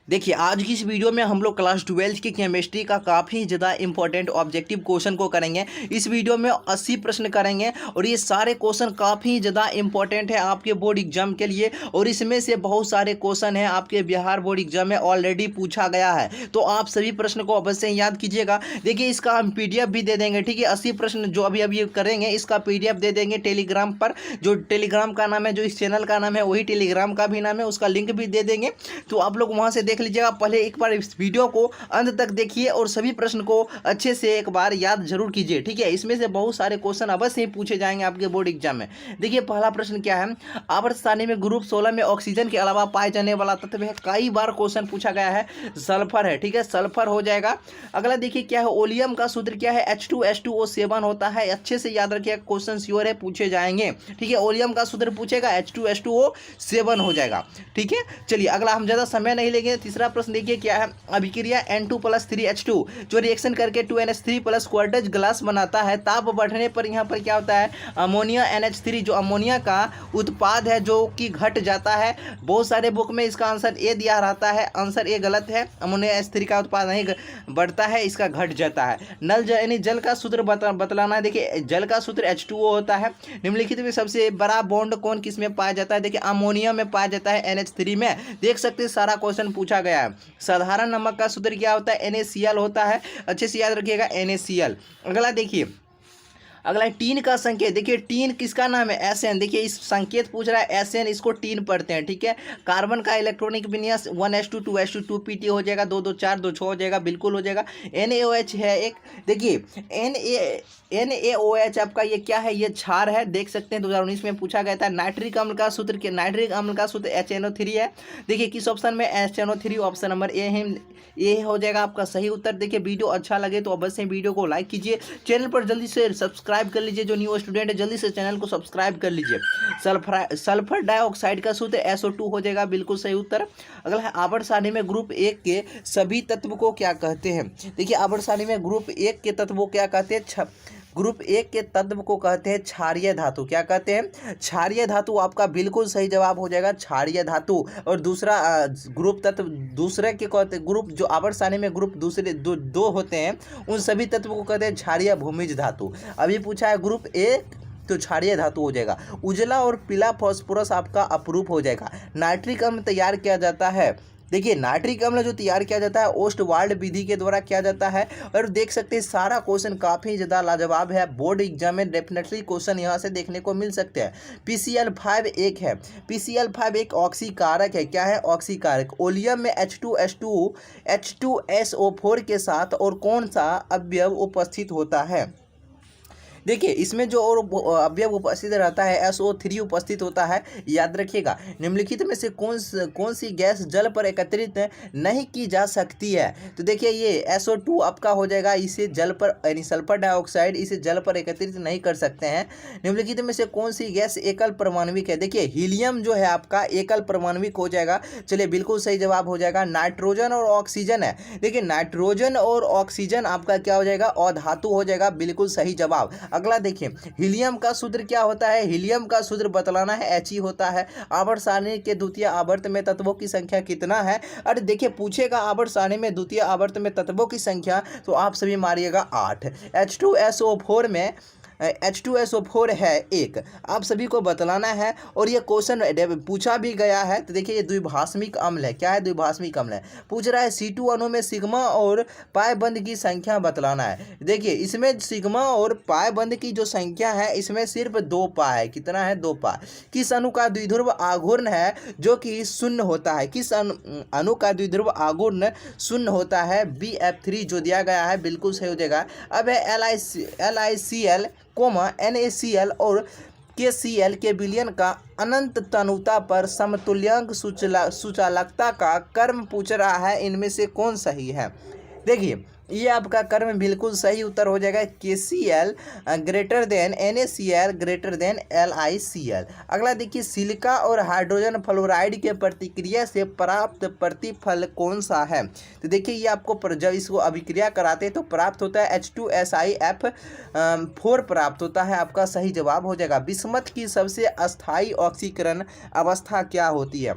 देखिए आज की इस वीडियो में हम लोग क्लास 12 की केमिस्ट्री का काफ़ी ज़्यादा इंपॉर्टेंट ऑब्जेक्टिव क्वेश्चन को करेंगे। इस वीडियो में 80 प्रश्न करेंगे और ये सारे क्वेश्चन काफ़ी ज़्यादा इंपॉर्टेंट है आपके बोर्ड एग्जाम के लिए। और इसमें से बहुत सारे क्वेश्चन हैं आपके बिहार बोर्ड एग्जाम में ऑलरेडी पूछा गया है, तो आप सभी प्रश्न को अवश्य याद कीजिएगा। देखिए इसका हम PDF भी दे देंगे, ठीक है। 80 प्रश्न जो अभी अभी करेंगे इसका PDF दे देंगे टेलीग्राम पर। जो टेलीग्राम का नाम है, जो इस चैनल का नाम है, वही टेलीग्राम का भी नाम है, उसका लिंक भी दे देंगे। तो आप लोग वहाँ से देख लीजिएगा। पहले एक बार इस वीडियो को अंत तक देखिए और सभी प्रश्न को अच्छे से एक बार याद जरूर कीजिए, ठीक है। इसमें से बहुत सारे क्वेश्चन अवश्य ही पूछे जाएंगे आपके बोर्ड एग्जाम में। देखिए पहला प्रश्न क्या है, आवर्त सारणी में ग्रुप 16 में ऑक्सीजन के अलावा पाए जाने वाला तत्व है। कई बार क्वेश्चन पूछा गया है, सल्फर है, ठीक है, सल्फर हो जाएगा। अगला देखिए क्या है, ओलियम का सूत्र क्या है, H2SO7 होता है। अच्छे से याद रखिए, क्वेश्चन श्योर है पूछे जाएंगे, ठीक है। ओलियम का सूत्र पूछेगा H2SO7 हो जाएगा, ठीक है। चलिए अगला, हम ज़्यादा समय नहीं लेंगे। तीसरा प्रश्न देखिए क्या है, अभिक्रिया N2+3H2 जो रिएक्शन करके 2NH3+ क्वार्टज ग्लास बनाता है, ताप बढ़ने पर यहाँ पर क्या होता है, अमोनिया NH3 जो अमोनिया का उत्पाद है जो कि घट जाता है। बहुत सारे बुक में इसका आंसर ए दिया रहता है, आंसर ए गलत है। अमोनिया H3 का उत्पाद नहीं बढ़ता है, इसका घट जाता है। नल यानी जल का सूत्र बतलाना है। देखिए जल का सूत्र H2O होता है। निम्नलिखित में सबसे बड़ा बॉन्ड कौन किस में पाया जाता है, देखिए अमोनिया में पाया जाता है, NH3 में। देख सकते हैं सारा क्वेश्चन पूछा गया है। साधारण नमक का सूत्र क्या होता है, NaCl होता है। अच्छे से याद रखिएगा, NaCl। अगला देखिए, अगला टीन का संकेत। देखिए टीन किसका नाम है, Sn। देखिए इस संकेत पूछ रहा है Sn, इसको टीन पढ़ते हैं, ठीक है। कार्बन का इलेक्ट्रॉनिक विन्यास 1s2 2s2 2pt हो जाएगा, 2 2 4 2 6 हो जाएगा, बिल्कुल हो जाएगा। NaOH है एक। देखिए NaOH आपका ये क्या है, ये क्षार है, देख सकते हैं 2019 में पूछा गया था। नाइट्रिक अम्ल का सूत्र HNO3 है। देखिए किस ऑप्शन में, HNO3 ऑप्शन नंबर ए है, ये हो जाएगा आपका सही उत्तर। देखिए वीडियो अच्छा लगे तो अवश्य वीडियो को लाइक कीजिए, चैनल पर जल्दी से सब्सक्राइब कर लीजिए। जो न्यू स्टूडेंट है जल्दी से चैनल को सब्सक्राइब कर लीजिए। सल्फर डाइऑक्साइड का सूत्र SO2 हो जाएगा, बिल्कुल सही उत्तर। अगला है, आवर्त सारणी में ग्रुप 1 के सभी तत्व को क्या कहते हैं। देखिए आवर्त सारणी में ग्रुप 1 के तत्व को क्या कहते हैं, ग्रुप 1 के तत्व को कहते हैं क्षारीय धातु। क्या कहते हैं, क्षारीय धातु। आपका बिल्कुल सही जवाब हो जाएगा क्षारीय धातु। और दूसरा ग्रुप तत्व दूसरे के कहते, ग्रुप जो आवर्त सारणी में ग्रुप दूसरे दो होते हैं, उन सभी तत्व को कहते हैं क्षारीय भूमिज धातु। अभी पूछा है ग्रुप 1 तो क्षारीय धातु हो जाएगा। उजला और पीला फास्फोरस आपका अपरूप हो जाएगा। नाइट्रिक अम्ल तैयार किया जाता है। देखिए नाइट्रिक अम्ल जो तैयार किया जाता है ओस्टवाल्ड विधि के द्वारा किया जाता है। और देख सकते हैं सारा क्वेश्चन काफ़ी ज़्यादा लाजवाब है। बोर्ड एग्जाम में डेफिनेटली क्वेश्चन यहाँ से देखने को मिल सकते हैं। PCl5 एक है, PCl5 एक ऑक्सीकारक है। क्या है, ऑक्सीकारक। ओलियम में H2SO4 के साथ और कौन सा अवयव उपस्थित होता है। देखिए इसमें जो और अवयव उपस्थित रहता है SO3 उपस्थित होता है, याद रखिएगा। निम्नलिखित में से कौन सी गैस जल पर एकत्रित नहीं की जा सकती है। तो देखिए ये SO2 आपका हो जाएगा, इसे जल पर यानी सल्फर डाइऑक्साइड, इसे जल पर एकत्रित नहीं कर सकते हैं। निम्नलिखित में से कौन सी गैस एकल परमाणविक है। देखिए हीलियम जो है आपका एकल परमाणविक हो जाएगा। चलिए बिल्कुल सही जवाब हो जाएगा। नाइट्रोजन और ऑक्सीजन है। देखिए नाइट्रोजन और ऑक्सीजन आपका क्या हो जाएगा, अधातु हो जाएगा, बिल्कुल सही जवाब। अगला देखिए, हीलियम का सूत्र क्या होता है, हीलियम का सूत्र बतलाना है He होता है। आवर्त सारणी के द्वितीय आवर्त में तत्वों की संख्या कितना है। अरे देखिए पूछेगा आवर्त सारणी में द्वितीय आवर्त में तत्वों की संख्या, तो आप सभी मारिएगा 8। H2SO4 में H2SO4 है एक, आप सभी को बतलाना है। और ये क्वेश्चन पूछा भी गया है। तो देखिए ये द्विभाषमिक अम्ल है। क्या है, द्विभाषमिक अम्ल है। पूछ रहा है C2 अणु में सिग्मा और पाई बंध की संख्या बतलाना है। देखिए इसमें सिग्मा और पाई बंध की जो संख्या है, इसमें सिर्फ 2 पाई है। कितना है, 2 पाई। किस अणु का द्विध्रुव आघूर्ण है जो कि शून्य होता है, किस अणु का द्विध्रुव आघूर्ण शून्य होता है, BF3 जो दिया गया है, बिल्कुल सही हो जाएगा। अब है LiCl, NaCl और KCl के विलयन का अनंत तनुता पर समतुल्यांक सूचालकता का कर्म पूछ रहा है, इनमें से कौन सही है। देखिए ये आपका कर्म बिल्कुल सही उत्तर हो जाएगा, KCl greater than NaCl greater than LiCl। अगला देखिए, सिलिका और हाइड्रोजन फ्लोराइड के प्रतिक्रिया से प्राप्त प्रतिफल कौन सा है। तो देखिए ये आपको जब इसको अभिक्रिया कराते हैं तो प्राप्त होता है H2SiF4 प्राप्त होता है, आपका सही जवाब हो जाएगा। बिस्मथ की सबसे अस्थायी ऑक्सीकरण अवस्था क्या होती है।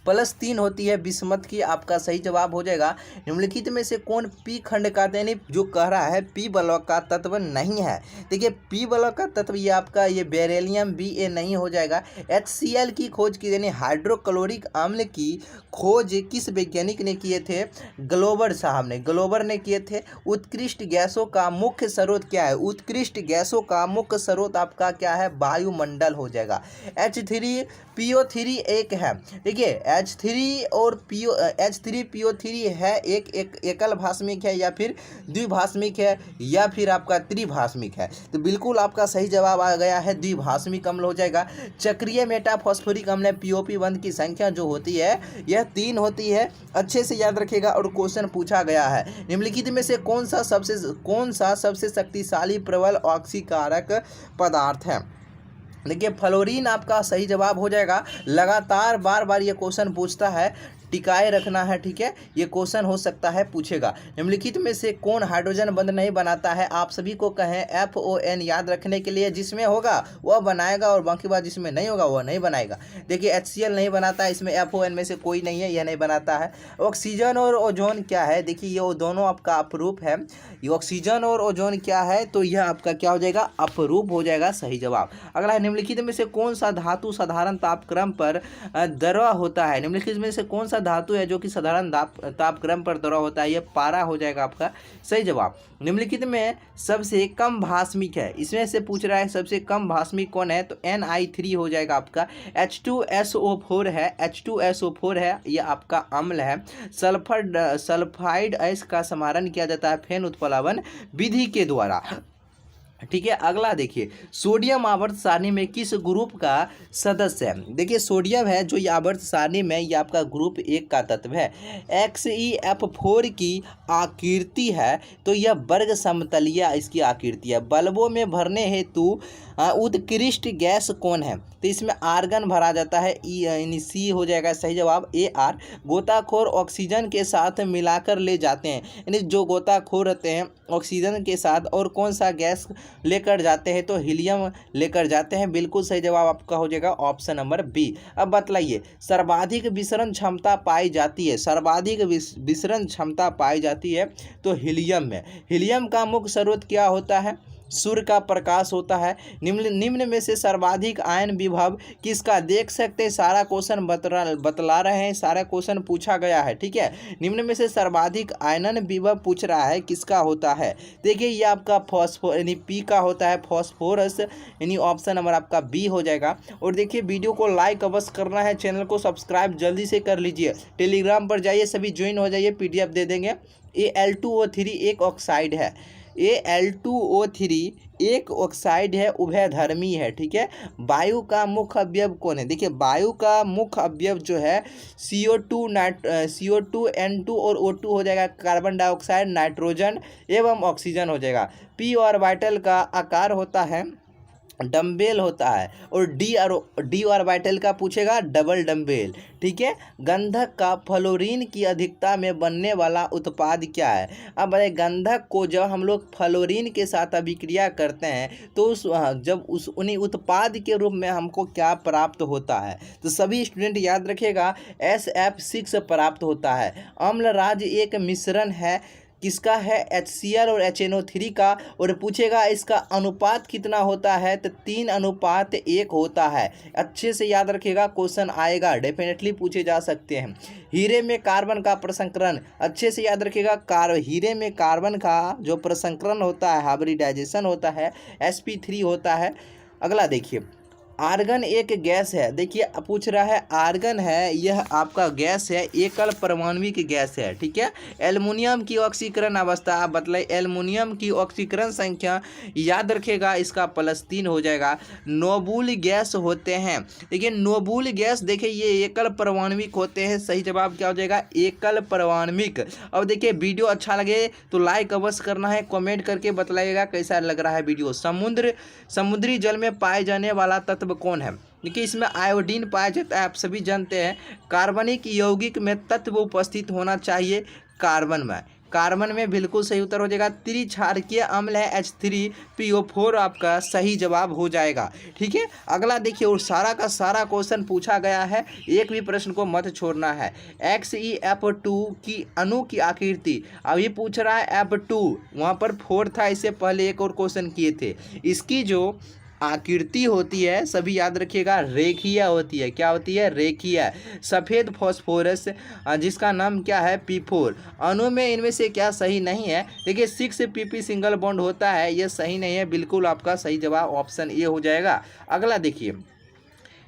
+3 होती है बिस्मथ की, आपका सही जवाब हो जाएगा। निम्नलिखित में से कौन पी खंड का, यानी जो कह रहा है पी ब्लॉक का तत्व नहीं है। देखिए पी ब्लॉक का तत्व ये आपका ये बेरिलियम Ba नहीं हो जाएगा। HCl की खोज की, यानी हाइड्रोक्लोरिक अम्ल की खोज किस वैज्ञानिक ने किए थे? ग्लोबर साहब ने, ग्लोबर ने किए थे। उत्कृष्ट गैसों का मुख्य स्रोत क्या है? उत्कृष्ट गैसों का मुख्य स्रोत आपका क्या है? वायुमंडल हो जाएगा। H3PO3 एक है, देखिए H3PO3 है एक एकल भास्मिक है या फिर द्विभास्मिक है या फिर आपका त्रिभास्मिक है? तो बिल्कुल आपका सही जवाब आ गया है, द्विभास्मिक अम्ल हो जाएगा। चक्रीय मेटाफॉस्फोरिक अम्ल POP बंध की संख्या जो होती है यह 3 होती है, अच्छे से याद रखिएगा। और क्वेश्चन पूछा गया है निम्नलिखित में से कौन सा सबसे शक्तिशाली प्रबल ऑक्सीकारक पदार्थ है? देखिए फ्लोरीन आपका सही जवाब हो जाएगा। लगातार बार बार ये क्वेश्चन पूछता है, टिकाए रखना है, ठीक है। ये क्वेश्चन हो सकता है पूछेगा। निम्नलिखित में से कौन हाइड्रोजन बंध नहीं बनाता है? आप सभी को कहें FON याद रखने के लिए, जिसमें होगा वह बनाएगा और बाकी बात जिसमें नहीं होगा वह नहीं बनाएगा। देखिए HCl नहीं बनाता है, इसमें FON में से कोई नहीं है, यह नहीं बनाता है। ऑक्सीजन और ओजोन क्या है? देखिए ये दोनों आपका अपरूप है। ये ऑक्सीजन और ओजोन क्या है? तो यह आपका क्या हो जाएगा? अपरूप हो जाएगा, सही जवाब। अगला है निम्नलिखित में से कौन सा धातु साधारण तापक्रम पर द्रव होता है? निम्नलिखित में से कौन सा धातु है जो कि साधारण तापक्रम पर द्रव होता है? ये पारा हो जाएगा आपका सही जवाब। निम्नलिखित में सबसे कम भास्मिक है, इसमें से पूछ रहा है सबसे कम भास्मिक कौन है? तो Ni3 हो जाएगा आपका। H2SO4 है, H2SO4 है, ये आपका अम्ल है। सल्फाइड अयस्क का समारण किया जाता है फेन उत्प्लावन विधि के द्वारा, ठीक है। अगला देखिए सोडियम आवर्त सारणी में किस ग्रुप का सदस्य है? देखिए सोडियम है जो ये आवर्त सारणी में ये आपका ग्रुप 1 का तत्व है। XeF4 की आकृति है, तो यह वर्ग समतलीय इसकी आकृति है। बल्बों में भरने हेतु उत्कृष्ट गैस कौन है? तो इसमें आर्गन भरा जाता है, यानी C हो जाएगा सही जवाब AR। गोताखोर ऑक्सीजन के साथ मिलाकर ले जाते हैं, यानी जो गोताखोर रहते हैं ऑक्सीजन के साथ और कौन सा गैस लेकर जाते हैं? तो हीलियम लेकर जाते हैं, बिल्कुल सही जवाब आपका हो जाएगा ऑप्शन नंबर B। अब बतलाइए सर्वाधिक विसरण क्षमता पाई जाती है, सर्वाधिक विसरण क्षमता पाई जाती है तो हीलियम में। हीलियम का मुख्य स्रोत क्या होता है? सूर्य का प्रकाश होता है। निम्न में से सर्वाधिक आयन विभव किसका? देख सकते हैं सारा क्वेश्चन बतला रहे हैं, सारा क्वेश्चन पूछा गया है, ठीक है। निम्न में से सर्वाधिक आयनन विभव पूछ रहा है किसका होता है? देखिए ये आपका फॉस्फोर यानी P का होता है, फॉस्फोरस, यानी ऑप्शन नंबर आपका B हो जाएगा। और देखिए वीडियो को लाइक अवश्य करना है, चैनल को सब्सक्राइब जल्दी से कर लीजिए। टेलीग्राम पर जाइए, सभी ज्वाइन हो जाइए, PDF दे देंगे। Al2O3 एक ऑक्साइड है, Al2O3 एक ऑक्साइड है, उभयधर्मी है, ठीक है। वायु का मुख्य अवयव कौन है? देखिए वायु का मुख्य अवयव जो है CO2 N2 और O2 हो जाएगा, कार्बन डाइऑक्साइड, नाइट्रोजन एवं ऑक्सीजन हो जाएगा। p ऑर्बिटल का आकार होता है डम्बेल होता है, और डी ऑर्बिटल का पूछेगा डबल डम्बेल, ठीक है। गंधक का फ्लोरीन की अधिकता में बनने वाला उत्पाद क्या है? अब बताइए गंधक को जब हम लोग फ्लोरीन के साथ अभिक्रिया करते हैं तो उन्हीं उत्पाद के रूप में हमको क्या प्राप्त होता है? तो सभी स्टूडेंट याद रखिएगा SF6 प्राप्त होता है। अम्ल राज एक मिश्रण है, किसका है? HCl और HNO3 का। और पूछेगा इसका अनुपात कितना होता है? तो 3:1 होता है। अच्छे से याद रखिएगा, क्वेश्चन आएगा, डेफिनेटली पूछे जा सकते हैं। हीरे में कार्बन का प्रसंकरण, अच्छे से याद रखिएगा, हीरे में कार्बन का जो प्रसंकरण होता है, हाइब्रिडाइजेशन होता है, sp3 होता है। अगला देखिए आर्गन एक गैस है, देखिए पूछ रहा है आर्गन है, यह आपका गैस है, एकल परमाणविक गैस है, ठीक है। एल्युमिनियम की ऑक्सीकरण अवस्था, आप बतलाइए एल्युमिनियम की ऑक्सीकरण संख्या, याद रखिएगा इसका +3 हो जाएगा। नोबुल गैस होते हैं, देखिए नोबुल गैस, देखिए ये एकल परमाणविक होते हैं, सही जवाब क्या हो जाएगा? एकल परमाणविक। अब देखिए वीडियो अच्छा लगे तो लाइक अवश्य करना है, कमेंट करके बतलाइएगा कैसा लग रहा है वीडियो। समुद्री जल में पाए जाने वाला तत्व कौन है? देखिए इसमें आयोडीन पाया जाता है, आप सभी जानते हैं। कार्बनिक यौगिक में तत्व उपस्थित होना चाहिए कार्बन में, कार्बन में बिल्कुल सही उत्तर हो जाएगा। त्रिक्षारकीय अम्ल है H3PO4 आपका सही जवाब हो जाएगा। ठीक है, अगला देखिए, और सारा का सारा क्वेश्चन पूछा गया है, एक भी प्रश्न को मत छोड़ना है। XeF2 की अणु की आकृति, अभी पूछ रहा है F2, वहाँ पर 4 था, इससे पहले एक और क्वेश्चन किए थे। इसकी जो आकृति होती है सभी याद रखिएगा, रेखीय होती है। क्या होती है? रेखीय। सफ़ेद फॉस्फोरस जिसका नाम क्या है? P4। अणु में इनमें से क्या सही नहीं है? देखिए 6pp सिंगल बॉन्ड होता है, ये सही नहीं है, बिल्कुल आपका सही जवाब ऑप्शन ए हो जाएगा। अगला देखिए,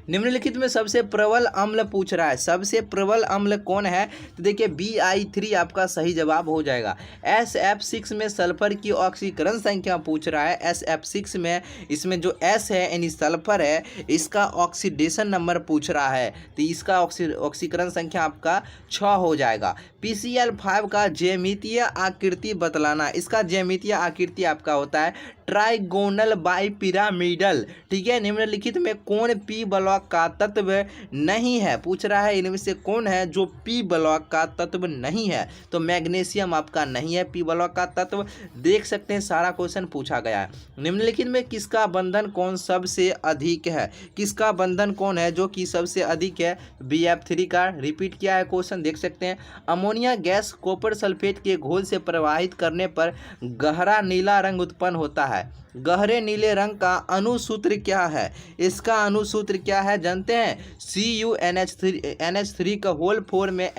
निम्नलिखित में सबसे प्रबल अम्ल पूछ रहा है, सबसे प्रबल अम्ल कौन है? तो देखिए Bi3 आपका सही जवाब हो जाएगा। SF6 में सल्फर की ऑक्सीकरण संख्या पूछ रहा है। SF6 में इसमें जो S है यानी सल्फर है, इसका ऑक्सीडेशन नंबर पूछ रहा है, तो इसका ऑक्सीकरण संख्या आपका 6 हो जाएगा। PCl5 का ज्यामितीय आकृति बतलाना, इसका ज्यामितीय आकृति आपका होता है ट्राइगोनल बाइपिरामिडल। ठीक है, निम्नलिखित में कौन पी ब्लॉक का तत्व नहीं है? पूछ रहा है इनमें से कौन है जो पी ब्लॉक का तत्व नहीं है? तो मैग्नीशियम आपका नहीं है पी ब्लॉक का तत्व। देख सकते हैं सारा क्वेश्चन पूछा गया है। निम्नलिखित में किसका बंधन कौन सबसे अधिक है? किसका बंधन कौन है जो कि सबसे अधिक है? BF3 का। रिपीट किया है क्वेश्चन, देख सकते हैं। अमोनिया गैस कॉपर सल्फेट के घोल से प्रवाहित करने पर गहरा नीला रंग उत्पन्न होता है। गहरे नीले रंग का अणुसूत्र क्या है? इसका अणुसूत्र क्या है जानते हैं? CuNH3 का होल 4 में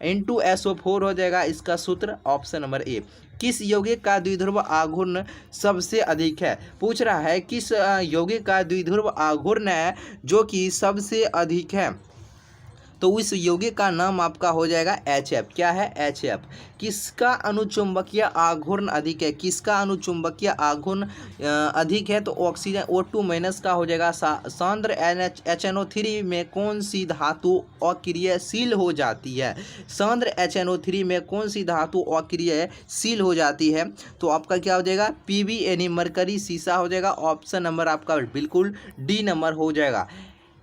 N2SO4 हो जाएगा इसका सूत्र, ऑप्शन नंबर ए। किस यौगिक का द्विध्रुव आघूर्ण सबसे अधिक है? पूछ रहा है किस यौगिक का द्विध्रुव आघूर्ण है जो कि सबसे अधिक है, तो उस यौगिक का नाम आपका हो जाएगा HF। क्या है? HF। किसका अणुचुंबकीय आघूर्ण अधिक है? किसका अणुचुंबकीय आघूर्ण अधिक है? तो ऑक्सीजन O2 माइनस का हो जाएगा। सांद्र HNO3 में कौन सी धातु अक्रियशील हो जाती है? सांद्र HNO3 में कौन सी धातु अक्रियशील हो जाती है? तो आपका क्या हो जाएगा? Pb यानी मरकरी सीसा हो जाएगा। ऑप्शन नंबर आपका बिल्कुल डी नंबर हो जाएगा।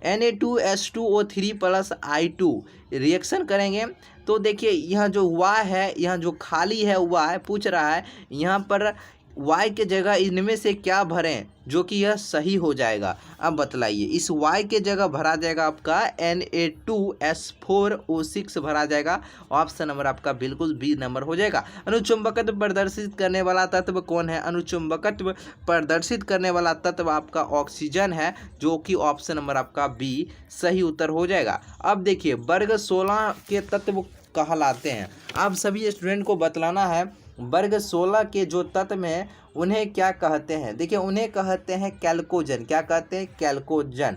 Na2H2O3 प्लस I2 रिएक्शन करेंगे तो देखिए यहाँ जो Y है, यहाँ जो खाली है Y पूछ रहा है, यहाँ पर Y के जगह इनमें से क्या भरें जो कि यह सही हो जाएगा? अब बतलाइए। इस Y के जगह भरा जाएगा आपका Na2S4O6 भरा जाएगा। ऑप्शन नंबर आपका बिल्कुल बी नंबर हो जाएगा। अणुचुंबकत्व प्रदर्शित करने वाला तत्व कौन है? अणुचुंबकत्व प्रदर्शित करने वाला तत्व आपका ऑक्सीजन है, जो कि ऑप्शन नंबर आपका बी सही उत्तर हो जाएगा। अब देखिए वर्ग 16 के तत्व कहलाते हैं। आप सभी स्टूडेंट को बतलाना है वर्ग 16 के जो तत्व हैं उन्हें क्या कहते हैं? देखिए उन्हें कहते हैं कैल्कोजन। क्या कहते हैं? कैल्कोजन।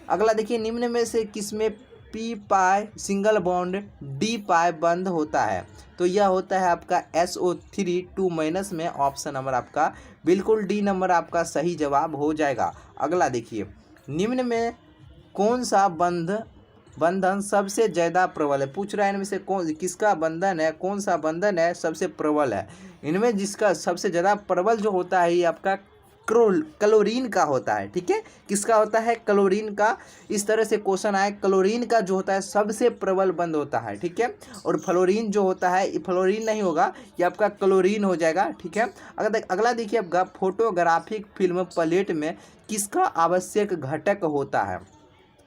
अगला देखिए, निम्न में से किसमें P पाई सिंगल बॉन्ड D पाई बंद होता है? तो यह होता है आपका SO3 2 माइनस में। ऑप्शन नंबर आपका बिल्कुल डी नंबर आपका सही जवाब हो जाएगा। अगला देखिए, निम्न में कौन सा बंधन सबसे ज़्यादा प्रबल है? पूछ रहा है इनमें से किसका बंधन है, कौन सा बंधन है सबसे प्रबल है? इनमें जिसका सबसे ज़्यादा प्रबल जो होता है ये आपका क्लोरीन का होता है। ठीक है, किसका होता है? क्लोरीन का। इस तरह से क्वेश्चन आए, क्लोरीन का जो होता है सबसे प्रबल बंध होता है। ठीक है, और फ्लोरीन जो होता है, फ्लोरीन नहीं होगा, ये आपका क्लोरीन हो जाएगा। ठीक है, अगला देखिए आपका फोटोग्राफिक फिल्म प्लेट में किसका आवश्यक घटक होता है?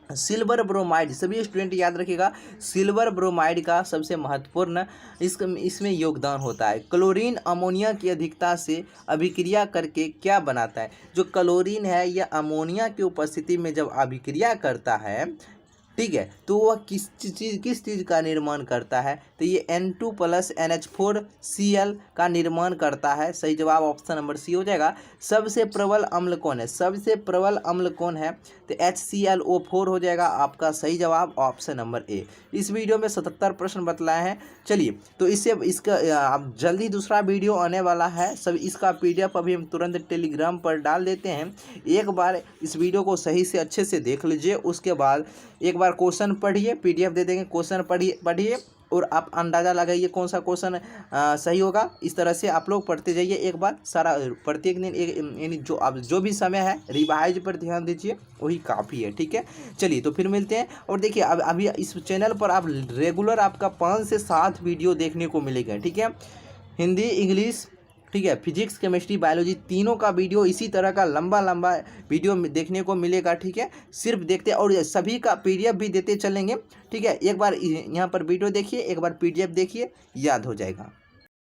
Silver bromide. सभी स्टूडेंट याद रखिएगा, सिल्वर ब्रोमाइड का सबसे महत्वपूर्ण इसमें योगदान होता है। क्लोरीन अमोनिया की अधिकता से अभिक्रिया करके क्या बनाता है? जो क्लोरीन है यह अमोनिया की उपस्थिति में जब अभिक्रिया करता है, ठीक है, तो वह किस चीज़ का निर्माण करता है? तो ये N2 प्लस NH4Cl का निर्माण करता है। सही जवाब ऑप्शन नंबर सी हो जाएगा। सबसे प्रबल अम्ल कौन है? सबसे प्रबल अम्ल कौन है? तो HClO4 हो जाएगा आपका सही जवाब, ऑप्शन नंबर ए। इस वीडियो में 77 प्रश्न बतलाए हैं। चलिए, तो इसका अब जल्दी दूसरा वीडियो आने वाला है। सब इसका PDF अभी हम तुरंत टेलीग्राम पर डाल देते हैं। एक बार इस वीडियो को सही से अच्छे से देख लीजिए, उसके बाद एक बार क्वेश्चन पढ़िए, PDF दे देंगे, क्वेश्चन पढ़िए और आप अंदाज़ा लगाइए कौन सा क्वेश्चन सही होगा। इस तरह से आप लोग पढ़ते जाइए एक बार सारा, प्रत्येक दिन यानी जो भी समय है रिवाइज पर ध्यान दीजिए, वही काफ़ी है। ठीक है, चलिए तो फिर मिलते हैं। और देखिए अभी इस चैनल पर आप रेगुलर आपका 5 से 7 वीडियो देखने को मिलेगा। ठीक है, हिंदी, इंग्लिश, ठीक है, फिजिक्स, केमिस्ट्री, बायोलॉजी, तीनों का वीडियो इसी तरह का लंबा लंबा वीडियो देखने को मिलेगा। ठीक है, सिर्फ देखते और सभी का पीडीएफ भी देते चलेंगे। ठीक है, एक बार यहाँ पर वीडियो देखिए, एक बार पीडीएफ देखिए, याद हो जाएगा।